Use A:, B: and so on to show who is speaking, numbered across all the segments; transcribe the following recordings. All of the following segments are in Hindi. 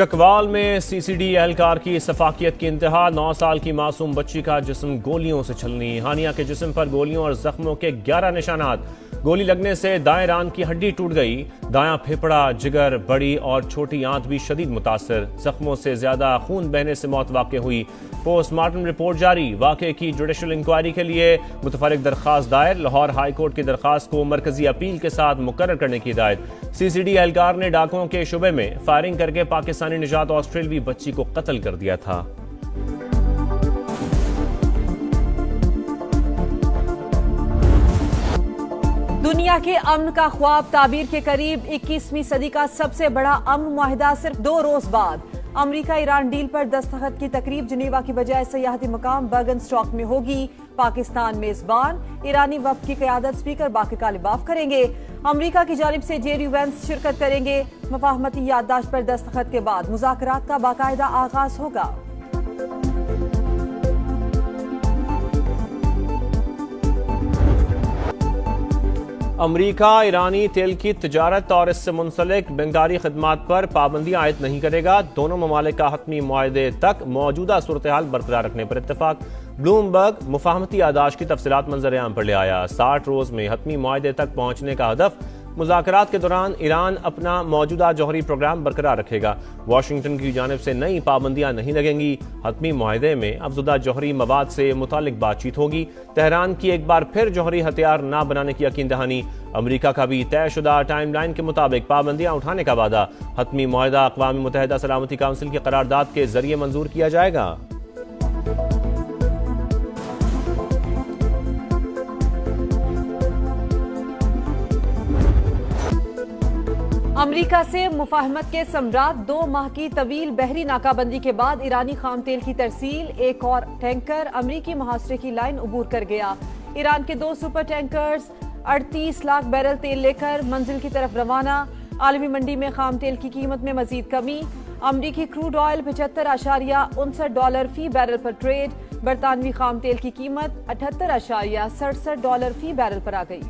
A: चकवाल में सीसीडी एहलकार की सफाकियत की इंतहा। 9 साल की मासूम बच्ची का जिस्म गोलियों से छलनी। हानिया के जिस्म पर गोलियों और जख्मों के 11 निशानात। गोली लगने से दाएं रान की हड्डी टूट गई। दायां फेफड़ा, जिगर, बड़ी और छोटी आंत भी शदीद मुतासर। जख्मों से ज्यादा खून बहने से मौत वाक़ हुई। पोस्टमार्टम रिपोर्ट जारी। वाक़े की जुडिशल इंक्वायरी के लिए मुतफरिक दरखास्त दायर। लाहौर हाई कोर्ट की दरखास्त को मरकजी अपील के साथ मुकर्रर करने की हिदायत। सीसीडी एहलकार ने डाकुओं के शुबे में फायरिंग करके पाकिस्तानी निजात ऑस्ट्रेलवी बच्ची को कत्ल कर दिया था।
B: दुनिया के अमन का ख्वाब ताबीर के करीब। 21वीं सदी का सबसे बड़ा अमन मुआहिदा सिर्फ 2 रोज बाद। अमरीका ईरान डील पर दस्तखत की तकरीब जिनेवा की बजाय सयाहती मकाम बर्गनस्टॉक में होगी। पाकिस्तान मेजबान। ईरानी वफ्द की क़यादत स्पीकर बाक़िर कालिबाफ करेंगे। अमरीका की जानिब से जेडी वेंस शिरकत करेंगे। मुफाहमती याददाश्त पर दस्तखत के बाद मुज़ाकरात का बाकायदा आगाज होगा।
A: अमरीका ईरानी तेल की तिजारत और इससे मुंसलिक बंगारी खदमात पर पाबंदियां आयद नहीं करेगा। दोनों ममालिक का हतमी मुआहदे तक मौजूदा सूरत हाल बरकरार रखने पर इत्तेफाक। ब्लूमबर्ग मुफाहमती याददाश्त की तफसीलात मंजर-ए-आम पर ले आया। 60 रोज में हतमी मुआहदे तक पहुंचने का हदफ। मुज़ाकरात के दौरान ईरान अपना मौजूदा जौहरी प्रोग्राम बरकरार रखेगा। वाशिंगटन की जानिब से नई पाबंदियां नहीं लगेंगी। हतमी मुआहदे में अफजुदा जौहरी मवाद से मुतालिक बातचीत होगी। तेहरान की एक बार फिर जौहरी हथियार न बनाने की यकीन दहानी। अमरीका का भी तयशुदा टाइमलाइन के मुताबिक पाबंदियां उठाने का वादा। हतमी मुआहदा अक़वाम मुत्तहिदा सलामती काउंसिल की करारदाद के जरिए मंजूर किया जाएगा।
B: अमरीका से मुफाहमत के सम्राट। 2 माह की तवील बहरी नाकाबंदी के बाद ईरानी खाम तेल की तरसील। एक और टैंकर अमरीकी मुहासरे की लाइन उबूर कर गया। ईरान के 2 सुपर टैंकर्स 38 लाख बैरल तेल लेकर मंजिल की तरफ रवाना। आलमी मंडी में खाम तेल की कीमत में मजीद कमी। अमरीकी क्रूड ऑयल $75.59 फी बैरल पर ट्रेड। बरतानवी खाम तेल की कीमत $78.67 फी बैरल पर आ गई।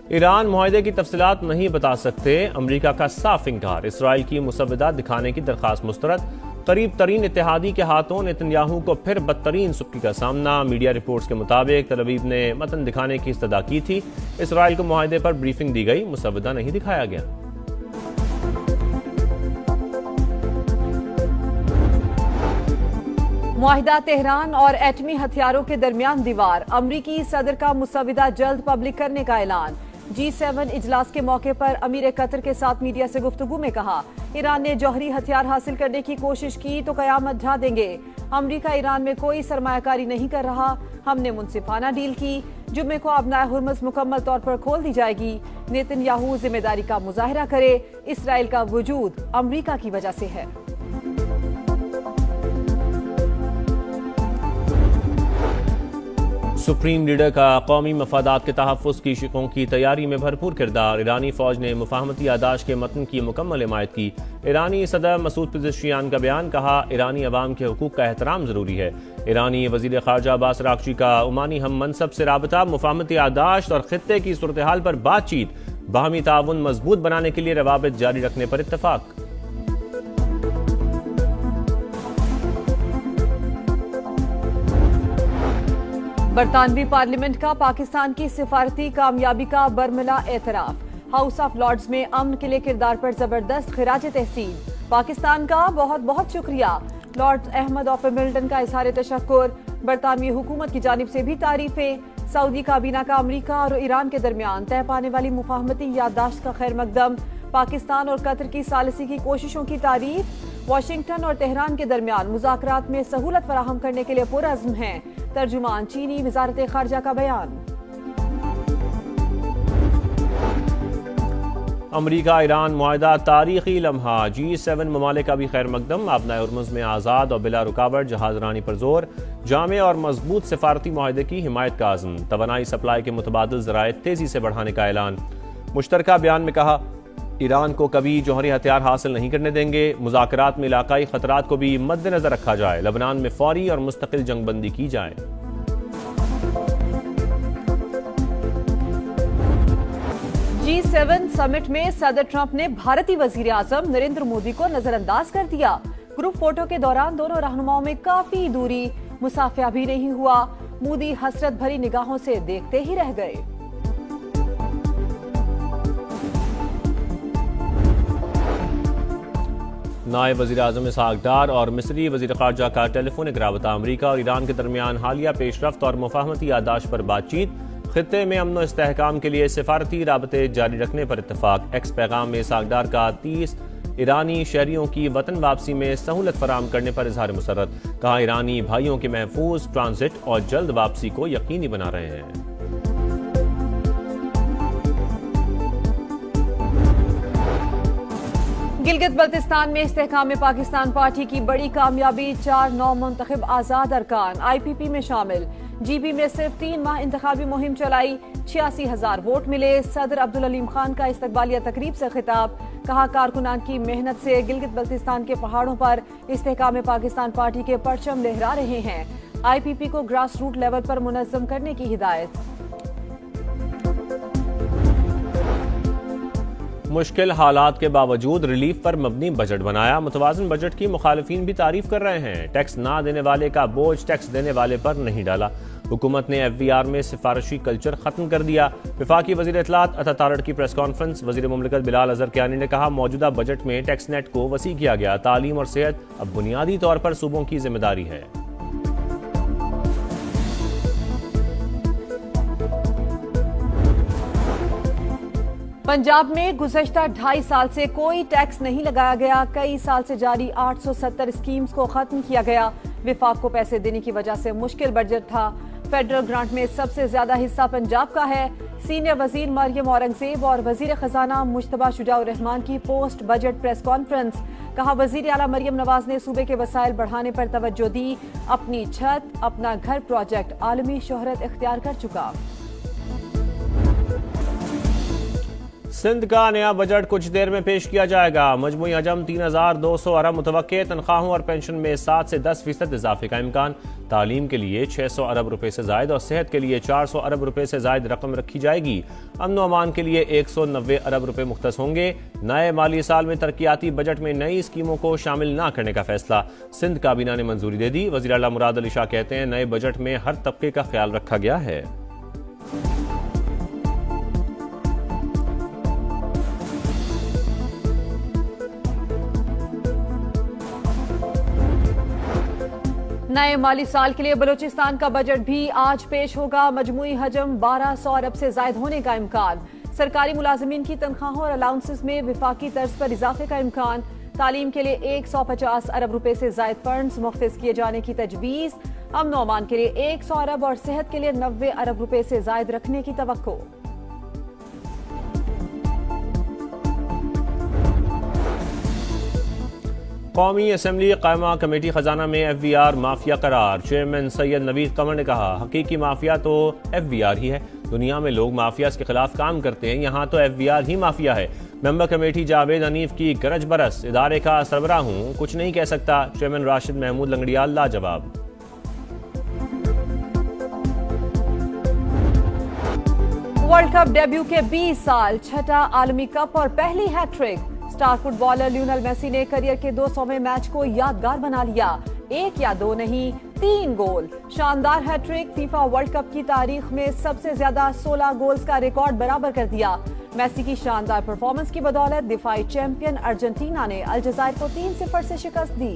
A: ईरान मुआहदे की तफसीलात नहीं बता सकते। अमरीका का साफ इंकार। इसराइल की मुसव्वदा दिखाने की दरखास्त मुस्तरद। करीब तरीन इत्तेहादी के हाथों नेतन्याहू को फिर बदतरीन सुक्की का सामना। मीडिया रिपोर्ट्स के मुताबिक तल अवीव ने मतन दिखाने की इस्तदा की थी। इसराइल को मुआहदे पर ब्रीफिंग दी गई, मुसव्वदा नहीं दिखाया गया।
B: मुआहिदा तेहरान और एटमी हथियारों के दरमियान दीवार। अमरीकी सदर का मुसव्वदा जल्द पब्लिक करने का ऐलान। G7 इजलास के मौके पर अमीर कतर के साथ मीडिया से गुफ्तगू में कहा, ईरान ने जौहरी हथियार हासिल करने की कोशिश की तो कयामत ढा देंगे। अमरीका ईरान में कोई सरमायाकारी नहीं कर रहा। हमने मुनसिफाना डील की। जुम्मे को अबनाए हुर्मुज़ मुकम्मल तौर पर खोल दी जाएगी। नेतन्याहू जिम्मेदारी का मुजाहरा करे। इसराइल का वजूद अमरीका की वजह से है।
A: सुप्रीम लीडर का कौमी मफादात के तहफ़्फ़ुज़ की शिकों की तैयारी में भरपूर किरदार। ईरानी फौज ने मुफाहमती याददाश्त के मतन की मुकम्मल हिमायत की। ईरानी सदर मसूद पेज़ेश्कियान का बयान। कहा, ईरानी अवाम के हुकूक का एहतराम जरूरी है। ईरानी वज़ीर ख़ारजा अब्बास अराग़ची का ओमानी हम मनसब से राबता। मुफाहमती याददाश्त और ख़ित्ते की सूरत हाल पर बातचीत। बाहमी ताउन मजबूत बनाने के लिए रवाबित जारी रखने पर इत्तफ़ाक़।
B: बरतानवी पार्लियामेंट का पाकिस्तान की सिफारती कामयाबी का बरमला एतराफ। हाउस ऑफ लॉर्ड्स में अमन के लिए किरदार पर जबरदस्त खिराज तहसीन। पाकिस्तान का बहुत बहुत शुक्रिया। लॉर्ड अहमद ऑफ मिल्टन का इजहार तशक्कुर। बरतानवी हुकूमत की जानिब से भी तारीफें। सऊदी काबीना का अमरीका और ईरान के दरमियान तय पाने वाली मुफाहमती याददाश्त का खैर मकदम। पाकिस्तान और कतर की सालिसी की कोशिशों की तारीफ। वाशिंगटन और तेहरान के दरमियान मुज़ाकरात में सहूलत फराहम करने के लिए पुरअज़्म है। तर्जुमान चीनी वज़ारत ख़ारजा का बयान।
A: अमरीका ईरान मुआहदा तारीखी लम्हा। G7 ममालिक का भी खैर मकदम। अपना हुर्मुज़ में आज़ाद और बिला रुकावट जहाज रानी पर जोर। जामे और मजबूत सिफारती मुआहदे की हिमायत का आज़म। तवानाई सप्लाई के मुतबादिल ज़राए तेजी से बढ़ाने का ऐलान। मुश्तरका बयान में कहा, ईरान को कभी जौहरी हथियार हासिल नहीं करने देंगे। मुज़ाकरात में इलाकाई खतरात को भी मद्देनजर रखा जाए। लबनान में फौरी और मुस्तकिल जंगबंदी की जाए।
B: G7 समिट में सदर ट्रंप ने भारतीय वजीर आजम नरेंद्र मोदी को नजरअंदाज कर दिया। ग्रुप फोटो के दौरान दोनों रहनुमाओं में काफी दूरी, मुसाफिया भी नहीं हुआ। मोदी हसरत भरी निगाहों से देखते ही रह गए।
A: नायब वज़ीर आज़म इसहाक डार और मिस्री वज़ीर ख़ारजा का टेलीफोनिक राबता। अमरीका और ईरान के दरमियान हालिया पेशरफ्त और मुफाहमती यादाश्त पर बातचीत। खित्ते में अमन व इस्तेहकाम के लिए सिफारती राबते जारी रखने पर इत्तफाक। एक्स पैगाम में इसहाक डार का 30 ईरानी शहरियों की वतन वापसी में सहूलत फराहम करने पर इजहार मुसर्रत। कहा, ईरानी भाइयों के महफूज ट्रांजिट और जल्द वापसी को यकीनी बना रहे हैं।
B: गिलगित बल्तिस्तान में इस्तेहकाम में पाकिस्तान पार्टी की बड़ी कामयाबी। 4 नौ मुंतखब आजाद अरकान IPP में शामिल। GB में सिर्फ 3 माह इंतखाबी मुहिम चलाई। 86,000 वोट मिले। सदर अब्दुल हलीम खान का इस्तकबालिया तकरीब से खिताब। कहा, कारकुनान की मेहनत से गिलगित बल्तिस्तान के पहाड़ों पर इस्तेहकाम में पाकिस्तान पार्टी के परचम लहरा रहे हैं। IPP को ग्रास रूट लेवल पर मुनज़्ज़म करने की हिदायत।
A: मुश्किल हालात के बावजूद रिलीफ पर मबनी बजट बनाया। मुतवाज़िन बजट की मुखालिफिन भी तारीफ कर रहे हैं। टैक्स ना देने वाले का बोझ टैक्स देने वाले पर नहीं डाला। हुकूमत ने FVR में सिफारशी कल्चर खत्म कर दिया। वफाकी वज़ीर इत्तलात अता तारड़ की प्रेस कॉन्फ्रेंस। वज़ीर मुमलिकत बिलाल अज़हर कियानी ने कहा, मौजूदा बजट में टैक्स नेट को वसी किया गया। तालीम और सेहत अब बुनियादी तौर पर सूबों की जिम्मेदारी है।
B: पंजाब में गुज़श्ता 2.5 साल से कोई टैक्स नहीं लगाया गया। कई साल से जारी 870 स्कीम्स को खत्म किया गया। विफाक को पैसे देने की वजह से मुश्किल बजट था। फेडरल ग्रांट में सबसे ज्यादा हिस्सा पंजाब का है। सीनियर वजीर मरियम औरंगजेब और वजीर खजाना मुश्तबा शुजाउर रहमान की पोस्ट बजट प्रेस कॉन्फ्रेंस। कहा, वजीर आला मरियम नवाज ने सूबे के वसाइल बढ़ाने पर तवज्जो दी। अपनी छत अपना घर प्रोजेक्ट आलमी शोहरत इख्तियार कर चुका।
A: सिंध का नया बजट कुछ देर में पेश किया जाएगा। मजमूई हजम 3,200 अरब मुतवक्के। तनख्वाहों और पेंशन में 7 से 10% इजाफे का इम्कान। तालीम के लिए 600 अरब रुपए से जायद और सेहत के लिए 400 अरब रुपए से जायद रकम रखी जाएगी। अमन व अमान के लिए 190 अरब रुपए मुख्तस होंगे। नए माली साल में तरक्याती बजट में नई स्कीमों को शामिल न करने का फैसला सिंध काबीना ने मंजूरी दे दी। वज़ीर आला मुराद अली शाह कहते हैं, नए बजट में हर तबके का ख्याल रखा गया है।
B: नए माली साल के लिए बलूचिस्तान का बजट भी आज पेश होगा। मजमूई हजम 1200 अरब से जायद होने का इम्कान। सरकारी मुलाजिमीन की तनख्वाहों और अलाउंसेस में विफाकी तर्ज पर इजाफे का इम्कान। तालीम के लिए 150 अरब रुपए से जायद फंड्स मुख्तस किए जाने की तजवीज। अमन व अमान के लिए 100 अरब और सेहत के लिए 90 अरब रुपए से जायद रखने की तवक्को।
A: कौमी असम्बली कायमा कमेटी खजाना में FVR माफिया करार। चेयरमैन सैयद नवीद कमर ने कहा, हकीकी माफिया तो FVR ही है। दुनिया में लोग माफिया के खिलाफ काम करते हैं, यहाँ तो FVR ही माफिया है। मेंबर कमेटी जावेद हनीफ की गरज बरस, इदारे का सरबराह हूँ, कुछ नहीं कह सकता। चेयरमैन राशिद महमूद लंगड़ियाल लाजवाब।
B: वर्ल्ड कप डेब्यू के 20 साल, छठा आलमी कप और पहली hat trick. Star footballer Lionel Messi ने करियर के 200वें मैच को यादगार बना लिया। 1 या 2 नहीं, 3 गोल। शानदार हैट्रिक। फीफा वर्ल्ड कप की तारीख में सबसे ज्यादा 16 गोल्स का रिकॉर्ड बराबर कर दिया। मेसी की शानदार परफॉर्मेंस की बदौलत दिफाई चैंपियन अर्जेंटीना ने अलजायर को 3-0 से शिकस्त दी।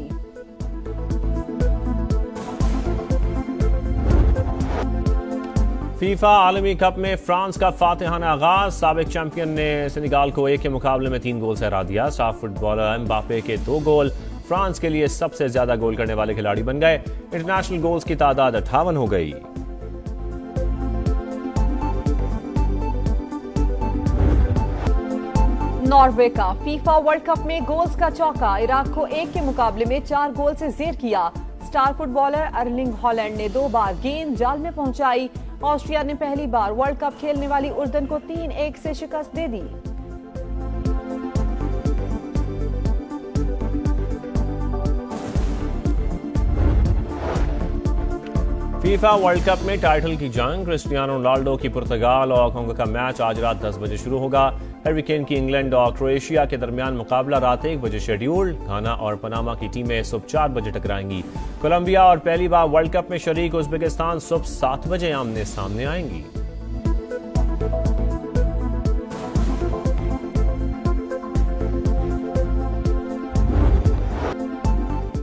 A: फीफा आलमी कप में फ्रांस का फातिहाना आगाज। साबिक चैंपियन ने सेनेगाल को 1 के मुकाबले में 3 गोल से हरा दिया। स्टार फुटबॉलर एम्बापे के 2 गोल फ्रांस के लिए सबसे ज्यादा गोल करने वाले खिलाड़ी बन गए। इंटरनेशनल गोल्स की तादाद 58 हो गई।
B: नॉर्वे का फीफा वर्ल्ड कप में गोल्स का चौका। इराक को 1 के मुकाबले में 4 गोल से जेर किया। स्टार फुटबॉलर अर्लिंग हॉलैंड ने 2 बार गेंद जाल में पहुंचाई। ऑस्ट्रिया ने पहली बार वर्ल्ड कप खेलने वाली उर्दन को 3-1 से शिकस्त दे दी।
A: फीफा वर्ल्ड कप में टाइटल की जंग, क्रिस्टियानो रोनाल्डो की पुर्तगाल और कांगो का मैच आज रात 10 बजे शुरू होगा। हैरी केन की इंग्लैंड और क्रोएशिया के दरमियान मुकाबला रात 1 बजे शेड्यूल्ड। घाना और पनामा की टीमें सुबह 4 बजे टकराएंगी। कोलंबिया और पहली बार वर्ल्ड कप में शरीक उज़्बेकिस्तान सुबह 7 बजे आमने सामने आएंगी।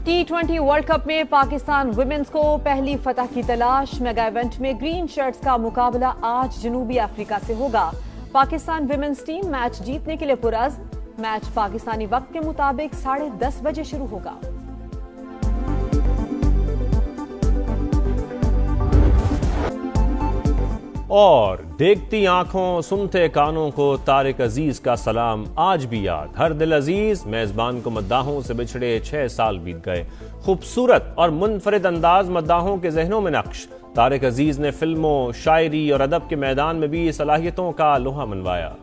B: T20 वर्ल्ड कप में पाकिस्तान विमेंस को पहली फतह की तलाश। मेगा इवेंट में ग्रीन शर्ट्स का मुकाबला आज जनूबी अफ्रीका से होगा। पाकिस्तान विमेंस टीम मैच जीतने के लिए पुरअज़्म। मैच पाकिस्तानी वक्त के मुताबिक 10:30 बजे शुरू होगा।
A: और देखती आंखों सुनते कानों को तारिक अजीज का सलाम आज भी याद। हर दिल अजीज मेजबान को मद्दाहों से बिछड़े 6 साल बीत गए। खूबसूरत और मुनफरिद अंदाज मद्दाहों के जहनों में नक्श। तारिक अजीज ने फिल्मों, शायरी और अदब के मैदान में भी सलाहियतों का लोहा मनवाया।